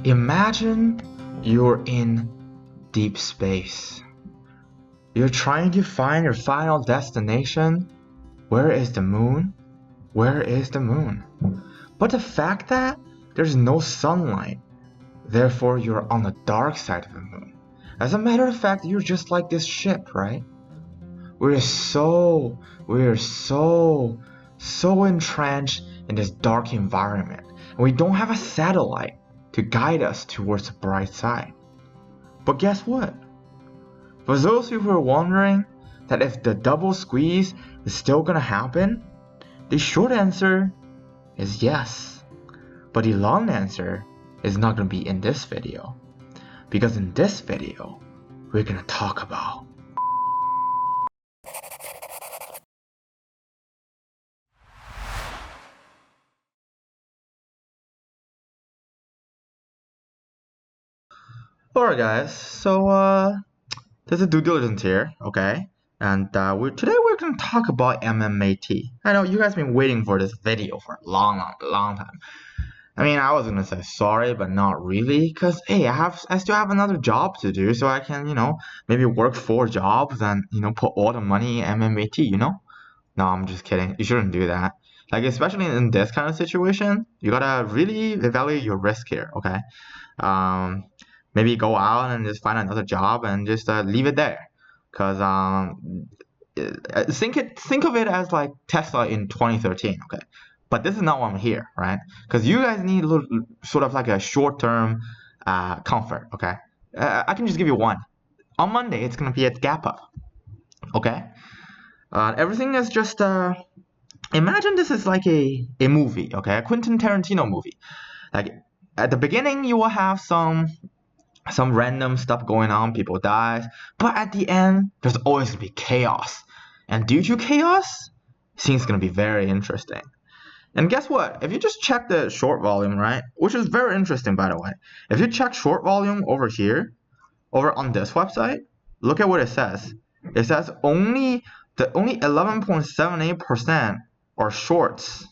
Imagine you're in deep space. You're trying to find your final destination. Where is the moon? Where is the moon? But the fact that there's no sunlight, therefore you're on the dark side of the moon. As a matter of fact, you're just like this ship, right? We're so entrenched in this dark environment, and we don't have a satellite to guide us towards the bright side. But guess what? For those of you who are wondering that if the double squeeze is still gonna happen, the short answer is yes. But the long answer is not gonna be in this video. Because in this video, we're gonna talk about Alright guys, so there's a due diligence here, okay? And today we're gonna talk about MMAT. I know you guys have been waiting for this video for a long time. I mean, I was gonna say sorry, but not really, cause hey, I still have another job to do, so I can, maybe work 4 jobs and put all the money in MMAT, No, I'm just kidding. You shouldn't do that. Like, especially in this kind of situation, you gotta really evaluate your risk here, okay? Maybe go out and just find another job and just leave it there, cause think of it as like Tesla in 2013, okay? But this is not why I'm here, right? Because you guys need a little sort of like a short-term comfort, okay? I can just give you one. On Monday, it's gonna be a gap up, okay? Everything is just imagine this is like a movie, okay? A Quentin Tarantino movie. Like at the beginning, you will have some random stuff going on, people die, but at the end, there's always gonna be chaos. And due to chaos, things gonna be very interesting. And guess what? If you just check the short volume, right, which is very interesting by the way, if you check short volume over here, over on this website, look at what it says. It says only 11.78% are shorts,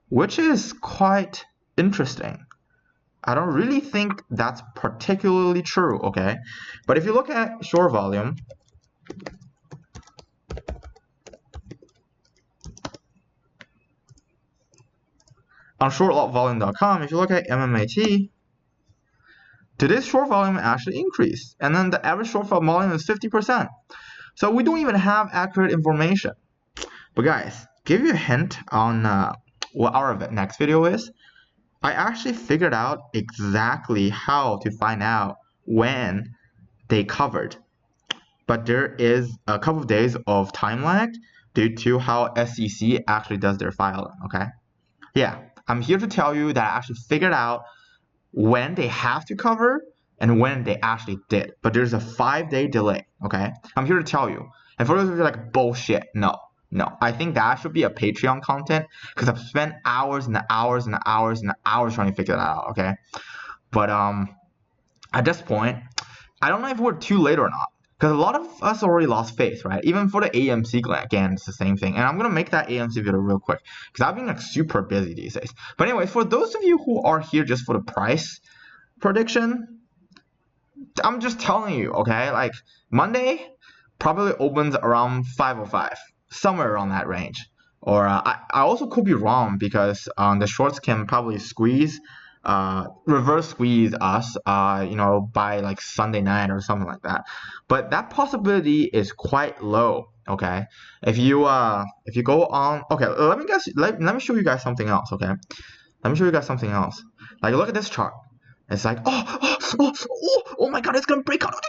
which is quite interesting. I don't really think that's particularly true, okay? But if you look at short volume, on shortvolume.com, if you look at MMAT, today's short volume actually increased. And then the average short volume is 50%. So we don't even have accurate information. But guys, give you a hint on what our next video is. I actually figured out exactly how to find out when they covered. But there is a couple of days of time lag due to how SEC actually does their filing, okay? Yeah, I'm here to tell you that I actually figured out when they have to cover and when they actually did. But there's a 5-day delay, okay? I'm here to tell you. And for those of you like, bullshit, no. I think that should be a Patreon content because I've spent hours and hours and hours and hours trying to figure that out, okay? But at this point, I don't know if we're too late or not because a lot of us already lost faith, right? Even for the AMC, again, it's the same thing. And I'm going to make that AMC video real quick because I've been like super busy these days. But anyways, for those of you who are here just for the price prediction, I'm just telling you, okay? Like Monday probably opens around 5:05. Somewhere around that range, or I also could be wrong because the shorts can probably reverse squeeze us, by like Sunday night or something like that. But that possibility is quite low. Okay, if you go on, okay, let me show you guys something else. Okay, let me show you guys something else. Like look at this chart. It's like oh my god, it's gonna break out,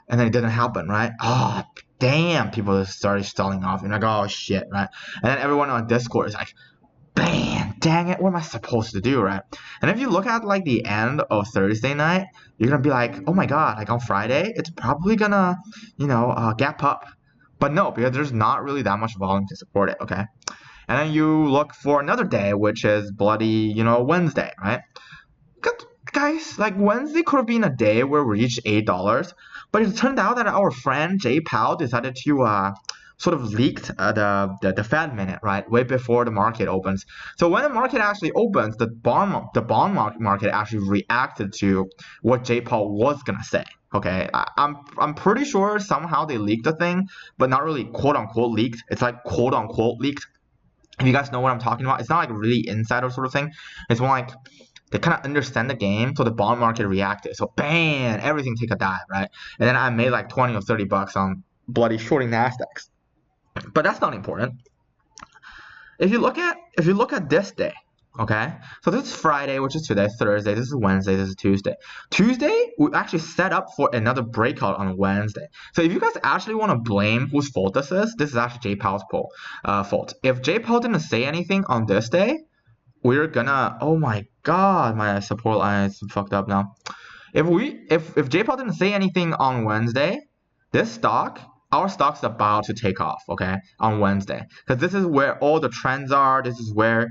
and then it didn't happen, right? Oh. Damn, people started stalling off. You're like, oh shit, right? And then everyone on Discord is like, bam, dang it, what am I supposed to do, right? And if you look at like the end of Thursday night, you're gonna be like, oh my god, like on Friday, it's probably gonna, gap up. But no, because there's not really that much volume to support it, okay? And then you look for another day, which is bloody, Wednesday, right? Guys, like Wednesday could have been a day where we reached $8. But it turned out that our friend Jay Powell decided to sort of leaked the Fed minute, right, way before the market opens. So when the market actually opens, the bond market actually reacted to what J. Powell was gonna say. Okay, I'm pretty sure somehow they leaked the thing, but not really quote unquote leaked. It's like quote unquote leaked. If you guys know what I'm talking about, it's not like really insider sort of thing. It's more like they kind of understand the game, so the bond market reacted. So bam, everything take a dive, right? And then I made like 20 or 30 bucks on bloody shorting Nasdaqs. But that's not important. If you look at this day, okay, so this is Friday, which is today, Thursday, this is Wednesday, this is Tuesday. Tuesday, we actually set up for another breakout on Wednesday. So if you guys actually want to blame whose fault this is actually J. Powell's fault. If J. Powell didn't say anything on this day, we're gonna, oh my god, my support line is fucked up now. If J. Powell didn't say anything on Wednesday, our stock's about to take off, okay, on Wednesday. Because this is where all the trends are. This is where,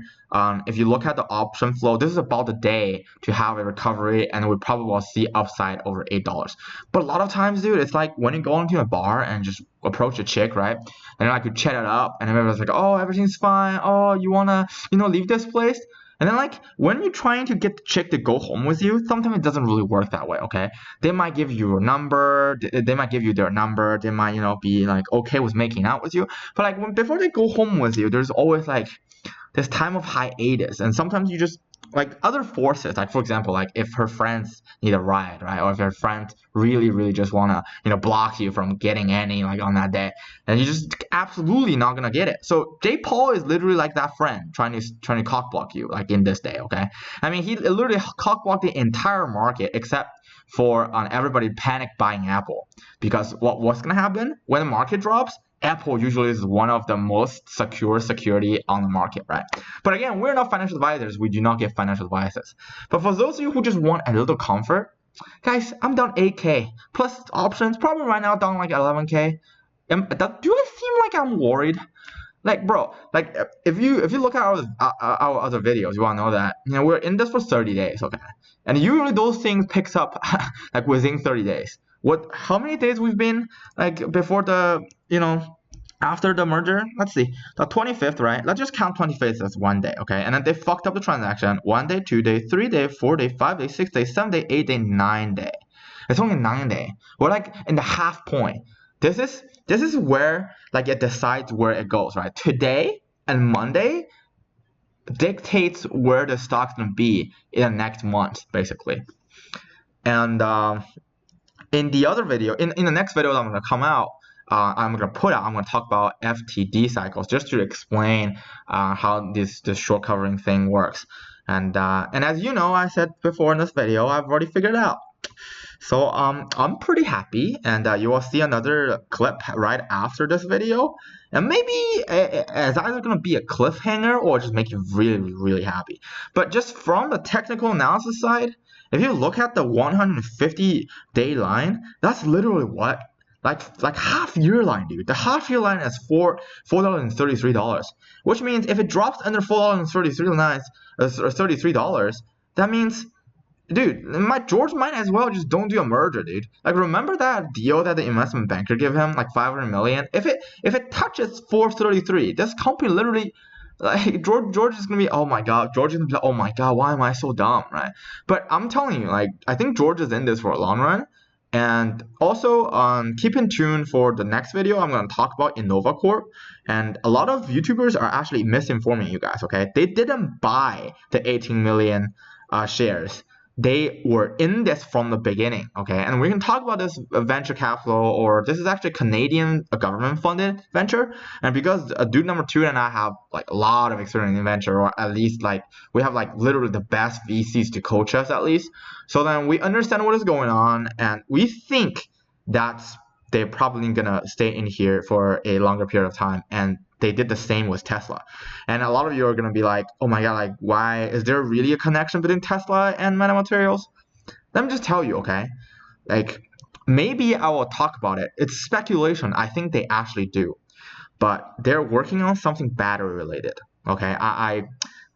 if you look at the option flow, this is about the day to have a recovery, and we probably will see upside over $8. But a lot of times, dude, it's like when you go into a bar and just approach a chick, right? And like you chat it up, and everyone's like, oh, everything's fine. Oh, you wanna, leave this place? And then like when you're trying to get the chick to go home with you, sometimes it doesn't really work that way, okay? They might give you a number, they might give you their number, they might, be like okay with making out with you. But like before they go home with you, there's always like this time of hiatus, and sometimes you just like other forces, like for example, like if her friends need a ride, right, or if her friends really just wanna block you from getting any like on that day, and you just absolutely not gonna get it. So J. Paul is literally like that friend trying to cock block you like in this day, okay? I mean, he literally cock blocked the entire market except for everybody panic buying Apple, because what's gonna happen when the market drops? Apple usually is one of the most secure security on the market, right? But again, we're not financial advisors. We do not give financial advices. But for those of you who just want a little comfort, guys, I'm down 8K plus options, probably right now down like 11K. Do I seem like I'm worried? Like, bro, like if you look at our other videos, you wanna know that we're in this for 30 days, okay? And usually those things picks up like within 30 days. How many days we've been like before the after the merger? Let's see, the 25th, right? Let's just count 25th as one day, okay? And then they fucked up the transaction. 1 day, 2 day, 3 day, 4 day, 5 day, 6 day, 7 day, 8 day, 9 day. It's only 9 day. We're like in the half point. This is where like it decides where it goes, right? Today and Monday dictates where the stock's gonna be in the next month, basically. And in the other video, in the next video that I'm gonna come out, I'm gonna talk about FTD cycles just to explain how this short covering thing works. And as you know, I said before in this video, I've already figured it out. So I'm pretty happy, and you will see another clip right after this video, and maybe it's either gonna be a cliffhanger or just make you really happy. But just from the technical analysis side, if you look at the 150-day line, that's literally what like half year line, dude. The half year line is $4.33, which means if it drops under $4.33, that means, dude, George might as well just don't do a merger, dude. Like, remember that deal that the investment banker gave him, like $500 million? If it touches 433, this company literally, like George is gonna be, oh my god, George is gonna be like, oh my god, why am I so dumb, right? But I'm telling you, like, I think George is in this for a long run. And also, keep in tune for the next video. I'm going to talk about Innova Corp. And a lot of YouTubers are actually misinforming you guys, okay? They didn't buy the 18 million shares. They were in this from the beginning, okay? And we can talk about this venture capital, or this is actually Canadian government-funded venture. And because dude number 2 and I have like a lot of experience in venture, or at least like we have like literally the best VCs to coach us at least. So then we understand what is going on, and we think that they're probably gonna stay in here for a longer period of time. And they did the same with Tesla. And a lot of you are going to be like, oh my god, like, why is there really a connection between Tesla and metamaterials? Let me just tell you, okay? Like, maybe I will talk about it. It's speculation. I think they actually do. But they're working on something battery related, okay?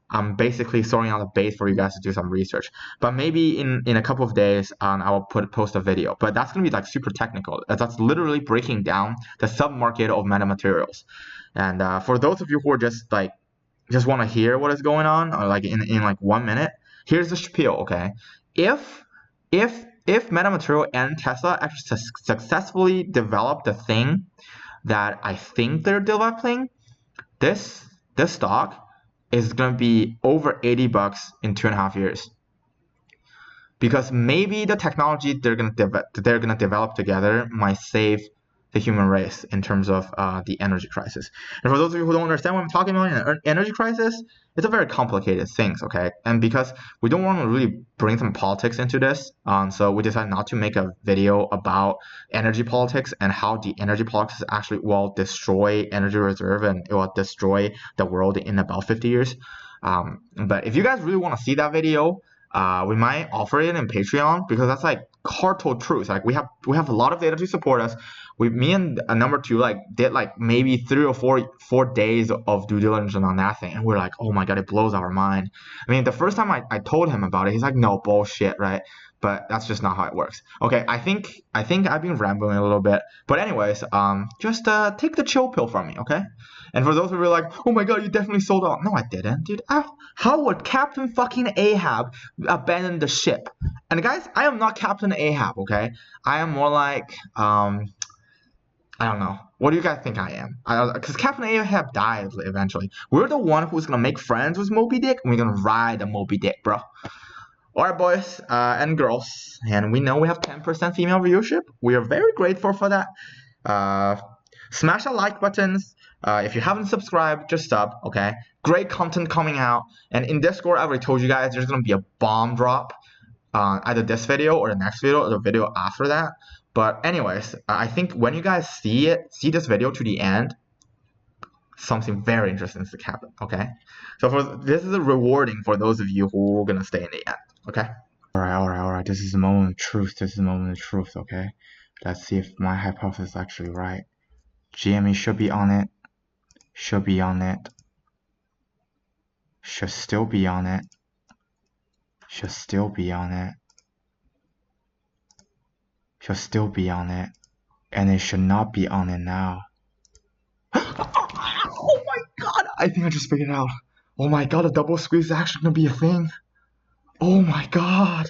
I'm basically throwing out a bait for you guys to do some research. But maybe in a couple of days, I will post a video. But that's gonna be like super technical. That's literally breaking down the sub-market of metamaterials. And for those of you who are just want to hear what is going on, or like in like 1 minute, here's the spiel. Okay, if metamaterial and Tesla actually successfully develop the thing that I think they're developing, this stock is going to be over $80 in 2.5 years, because maybe the technology they're going to develop together might save the human race in terms of the energy crisis. And for those of you who don't understand what I'm talking about, an energy crisis, it's a very complicated thing, okay? And because we don't want to really bring some politics into this, so we decided not to make a video about energy politics and how the energy politics actually will destroy energy reserve and it will destroy the world in about 50 years. But if you guys really want to see that video, we might offer it in Patreon, because that's like hard told truth. Like we have a lot of data to support us. Me and number two did maybe 3 or 4 days of due diligence on that thing, and we're like, oh my god, it blows our mind. I mean, the first time I told him about it, he's like, no, bullshit, right? But that's just not how it works. Okay, I think I've been rambling a little bit, but anyways, just take the chill pill from me, okay? And for those who were like, oh my god, you definitely sold out. No, I didn't, dude. How would Captain fucking Ahab abandon the ship? And guys, I am not Captain Ahab, okay? I am more like, I don't know. What do you guys think I am? Because Captain Ahab died eventually. We're the one who's going to make friends with Moby Dick, and we're going to ride the Moby Dick, bro. Alright, boys and girls. And we know we have 10% female viewership. We are very grateful for that. Smash the like buttons. If you haven't subscribed, just sub, okay? Great content coming out. And in Discord, I already told you guys there's going to be a bomb drop. Either this video or the next video or the video after that. But anyways, I think when you guys see this video to the end, something very interesting is to happen, okay? So this is a rewarding for those of you who are going to stay in the end, okay? Alright, this is the moment of truth, okay? Let's see if my hypothesis is actually right. GME should be on it, should be on it, should still be on it, should still be on it, should still be on it, and it should not be on it now. Oh my god, I think I just figured it out. Oh my god, a double squeeze is actually gonna be a thing. Oh my god.